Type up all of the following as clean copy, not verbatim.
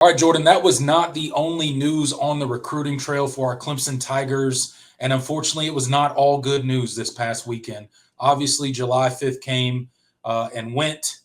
All right, Jordan, that was not the only news on the recruiting trail for our Clemson Tigers. And unfortunately, it was not all good news this past weekend. Obviously, July 5th came and went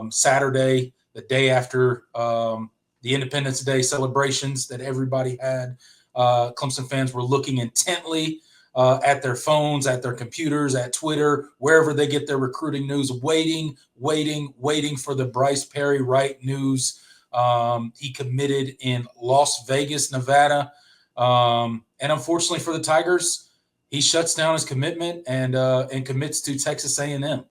Saturday, the day after the Independence Day celebrations that everybody had. Clemson fans were looking intently at their phones, at their computers, at Twitter, wherever they get their recruiting news, waiting for the Bryce Perry-Wright news. He committed in Las Vegas, Nevada. And unfortunately for the Tigers, he shuts down his commitment and commits to Texas A&M.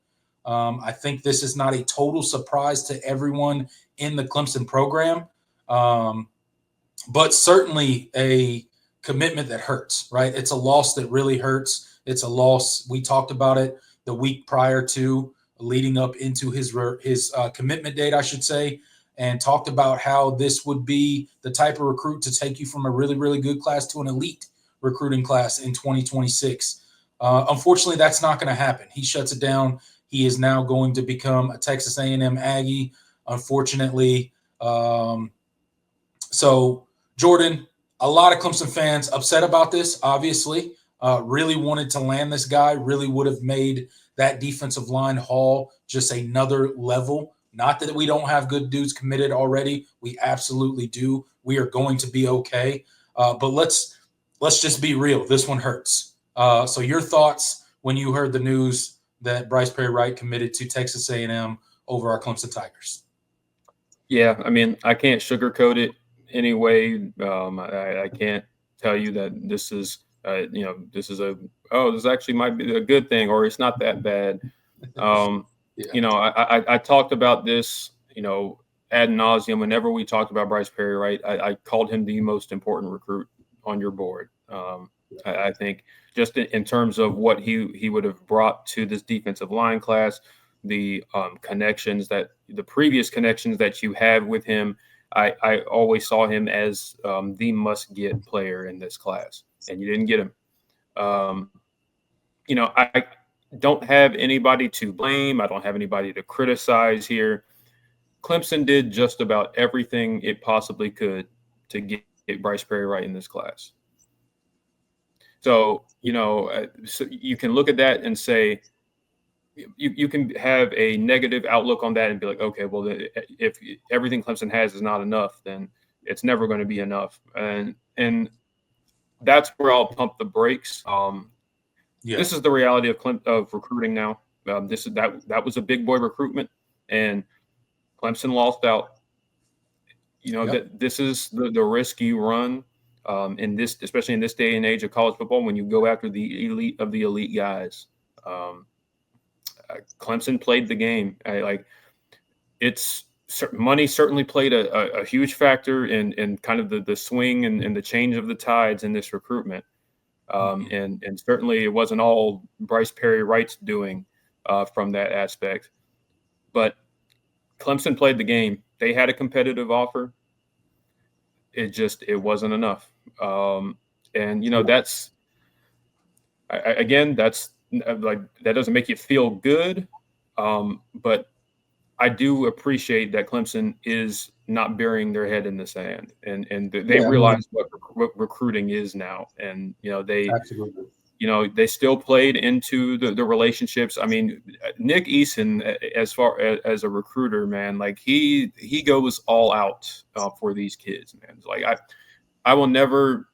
I think this is not a total surprise to everyone in the Clemson program, but certainly a commitment that hurts, right? It's a loss that really hurts. It's a loss. We talked about it the week prior to leading up into his commitment date, I should say, and talked about how this would be the type of recruit to take you from a really, really good class to an elite recruiting class in 2026. Unfortunately, that's not going to happen. He shuts it down. He is now going to become a Texas A&M Aggie, unfortunately. So, Jordan, a lot of Clemson fans upset about this, obviously. Really wanted to land this guy, really would have made that defensive line haul just another level. Not that we don't have good dudes committed already. We absolutely do. We are going to be okay. But let's just be real. This one hurts. So your thoughts when you heard the news that Bryce Perry-Wright committed to Texas A&M over our Clemson Tigers? Yeah, I mean, I can't sugarcoat it anyway. I can't tell you that this is, this actually might be a good thing, or it's not that bad. I talked about this, ad nauseum. Whenever we talked about Bryce Perry-Wright, I called him the most important recruit on your board. I think just in terms of what he would have brought to this defensive line class, the previous connections that you had with him, I always saw him as the must-get player in this class, and you didn't get him. I don't have anybody to blame. I don't have anybody to criticize here. Clemson did just about everything it possibly could to get Bryce Perry-Wright in this class. So, so you can look at that and say, you can have a negative outlook on that and be like, okay, well, if everything Clemson has is not enough, then it's never going to be enough. And that's where I'll pump the brakes. This is the reality of recruiting now. That was a big boy recruitment, and Clemson lost out. That this is the risk you run especially in this day and age of college football, when you go after the elite of the elite guys. Clemson played the game. Money certainly played a huge factor in kind of the swing and the change of the tides in this recruitment. And certainly it wasn't all Bryce Perry-Wright's doing from that aspect. But Clemson played the game. They had a competitive offer. It wasn't enough. That's like, that doesn't make you feel good. But I do appreciate that Clemson is not burying their head in the sand, and they realize what recruiting is now. And, Absolutely. They still played into the relationships. I mean, Nick Eason, as far as a recruiter, man, like he goes all out for these kids, man. Like I will never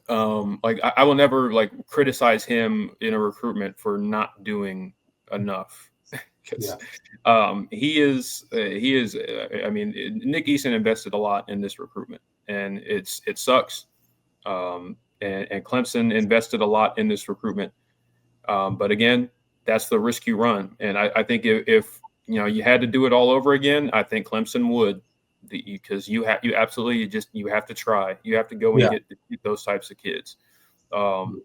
I will never criticize him in a recruitment for not doing enough. He is. I mean, Nick Eason invested a lot in this recruitment, and it sucks. And Clemson invested a lot in this recruitment. But again, that's the risk you run. And I think if you had to do it all over again, I think Clemson would, because you have to try. You have to go and get those types of kids.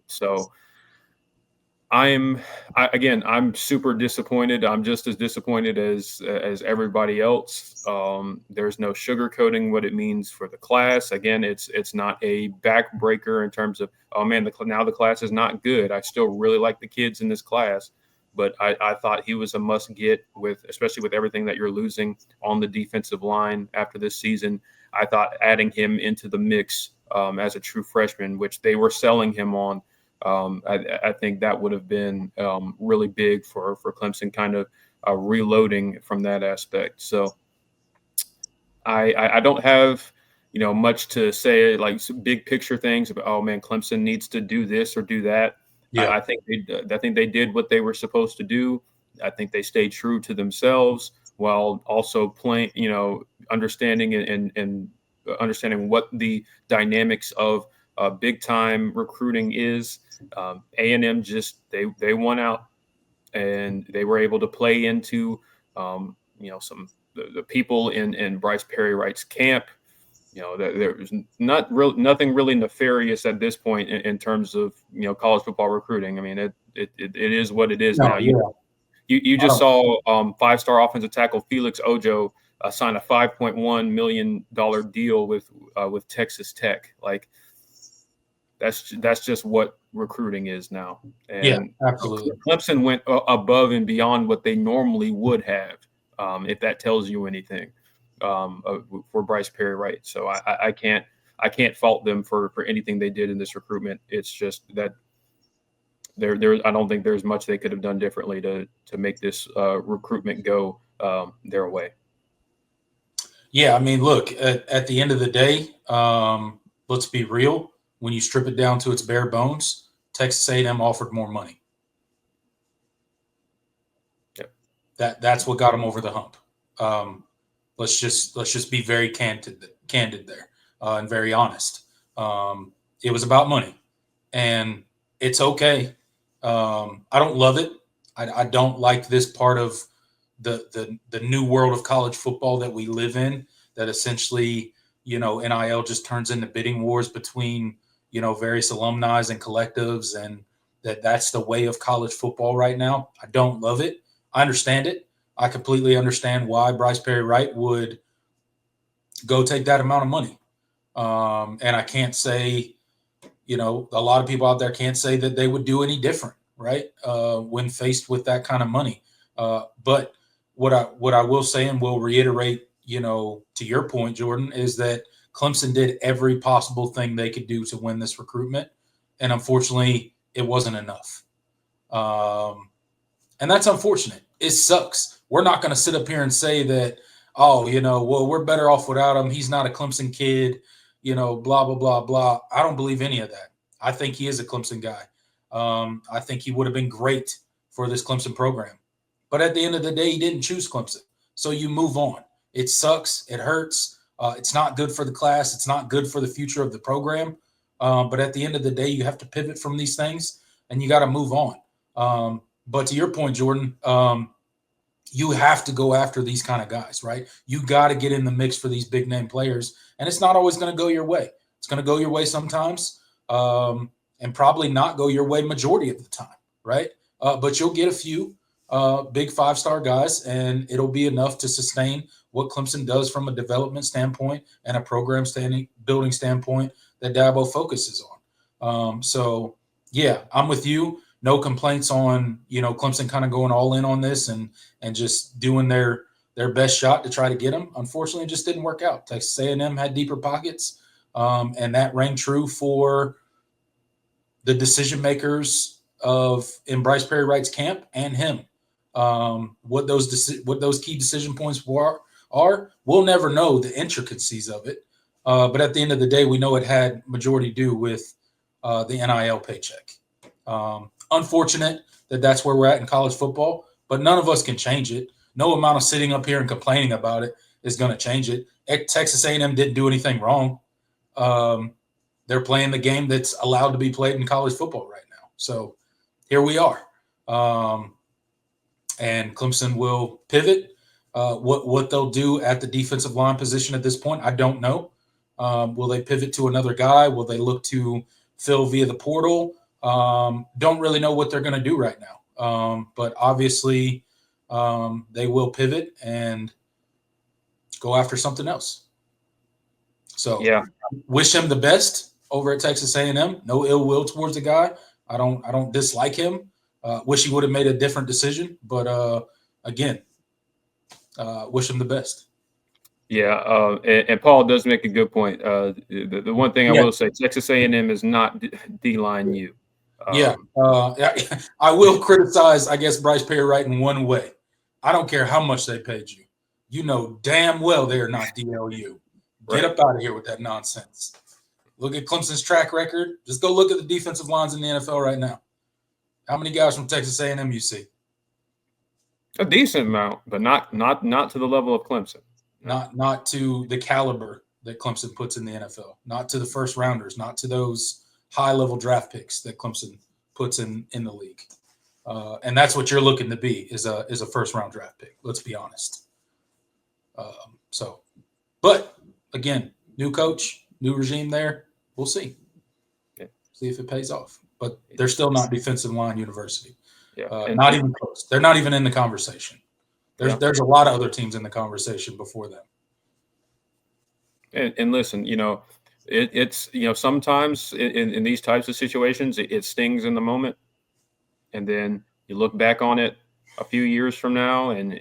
So I'm super disappointed. I'm just as disappointed as everybody else. There's no sugarcoating what it means for the class. Again, it's not a backbreaker in terms of, oh man, now the class is not good. I still really like the kids in this class. but I thought he was a must get especially with everything that you're losing on the defensive line after this season. I thought adding him into the mix as a true freshman, which they were selling him on, I think that would have been really big for Clemson, kind of reloading from that aspect. So I don't have much to say, like big picture things about, oh man, Clemson needs to do this or do that. Yeah. I think they did what they were supposed to do. I think they stayed true to themselves while also playing, understanding and understanding what the dynamics of big time recruiting is. A&M just they won out, and they were able to play into some the people in Bryce Perry-Wright's camp. There was nothing really nefarious at this point in terms of college football recruiting. I mean, it is what it is now. Yeah. You just saw 5-star offensive tackle Felix Ojo sign a $5.1 million deal with Texas Tech. Like that's just what recruiting is now. And yeah, absolutely. Clemson went above and beyond what they normally would have, if that tells you anything, for Bryce Perry-Wright. So I can't fault them for anything they did in this recruitment. It's just that there I don't think there's much they could have done differently to make this recruitment go their way. Yeah, I mean, look, at the end of the day, let's be real. When you strip it down to its bare bones, Texas A&M offered more money. Yep. That's what got them over the hump. Let's just be very candid there, and very honest. It was about money, and it's okay. I don't love it. I don't like this part of the new world of college football that we live in, that essentially, NIL just turns into bidding wars between, various alumni and collectives, and that's the way of college football right now. I don't love it. I understand it. I completely understand why Bryce Perry-Wright would go take that amount of money. And I can't say, a lot of people out there can't say that they would do any different, right? When faced with that kind of money. But what I will say, and will reiterate, to your point, Jordan, is that Clemson did every possible thing they could do to win this recruitment. And unfortunately, it wasn't enough. And that's unfortunate. It sucks. We're not going to sit up here and say that, well, we're better off without him. He's not a Clemson kid, blah, blah, blah, blah. I don't believe any of that. I think he is a Clemson guy. I think he would have been great for this Clemson program. But at the end of the day, he didn't choose Clemson. So you move on. It sucks. It hurts. It's not good for the class. It's not good for the future of the program. But at the end of the day, you have to pivot from these things, and you got to move on. But to your point, Jordan, you have to go after these kind of guys, right? You got to get in the mix for these big name players, and it's not always going to go your way. It's going to go your way sometimes, and probably not go your way majority of the time, right? But you'll get a few big 5-star guys, and it'll be enough to sustain what Clemson does from a development standpoint and a program building standpoint that Dabo focuses on. So, yeah, I'm with you. No complaints on, Clemson kind of going all in on this and just doing their best shot to try to get him. Unfortunately, it just didn't work out. Texas A&M had deeper pockets, and that rang true for the decision makers in Bryce Perry-Wright's camp and him. What those key decision points are, we'll never know the intricacies of it. But at the end of the day, we know it had majority to do with the NIL paycheck. Unfortunate that that's where we're at in college football, but none of us can change it. No amount of sitting up here and complaining about it is going to change it. Texas A&M didn't do anything wrong. They're playing the game that's allowed to be played in college football right now. So here we are. And Clemson will pivot. What they'll do at the defensive line position at this point, I don't know. Will they pivot to another guy? Will they look to fill via the portal? Don't really know what they're going to do right now. But obviously they will pivot and go after something else. So yeah, wish him the best over at Texas A&M. No ill will towards the guy. I don't dislike him. Wish he would have made a different decision, but again, wish him the best. Yeah, and Paul does make a good point. The one thing I will say, Texas A&M is not D-line U. I will criticize, I guess, Bryce Perry-Wright in one way. I don't care how much they paid you. You know damn well they are not DLU. Get up out of here with that nonsense. Look at Clemson's track record. Just go look at the defensive lines in the NFL right now. How many guys from Texas A&M you see? A decent amount, but not to the level of Clemson. No. Not to the caliber that Clemson puts in the NFL. Not to the first rounders. Not to those high-level draft picks that Clemson puts in the league. And that's what you're looking to be is a first-round draft pick. Let's be honest. But again, new coach, new regime there. We'll see. Yeah. See if it pays off. But they're still not defensive line university. Yeah. Not even close. They're not even in the conversation. There's a lot of other teams in the conversation before them. And listen, it's sometimes in these types of situations, it stings in the moment, and then you look back on it a few years from now, and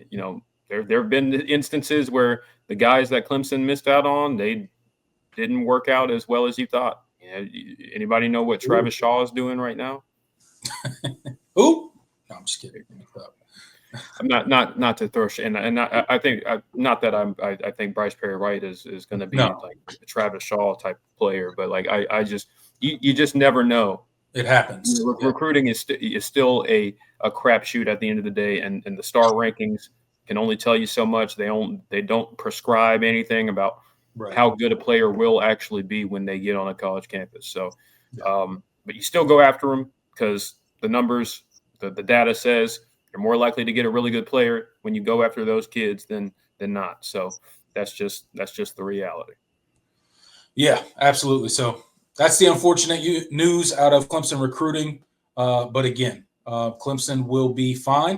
there have been instances where the guys that Clemson missed out on, they didn't work out as well as you thought. Anybody know what Travis Shaw is doing right now? Who? No, I'm just kidding. I'm not to throw shit, and I think not that I think Bryce Perry-Wright is going to be like a Travis Shaw type player, but like I just you just never know. It happens. Recruiting is still a crapshoot at the end of the day, and the star rankings can only tell you so much. They don't prescribe anything about how good a player will actually be when they get on a college campus. So, but you still go after them because the numbers, the data says you're more likely to get a really good player when you go after those kids than not. So that's just the reality. Yeah, absolutely. So that's the unfortunate news out of Clemson recruiting. But again, Clemson will be fine.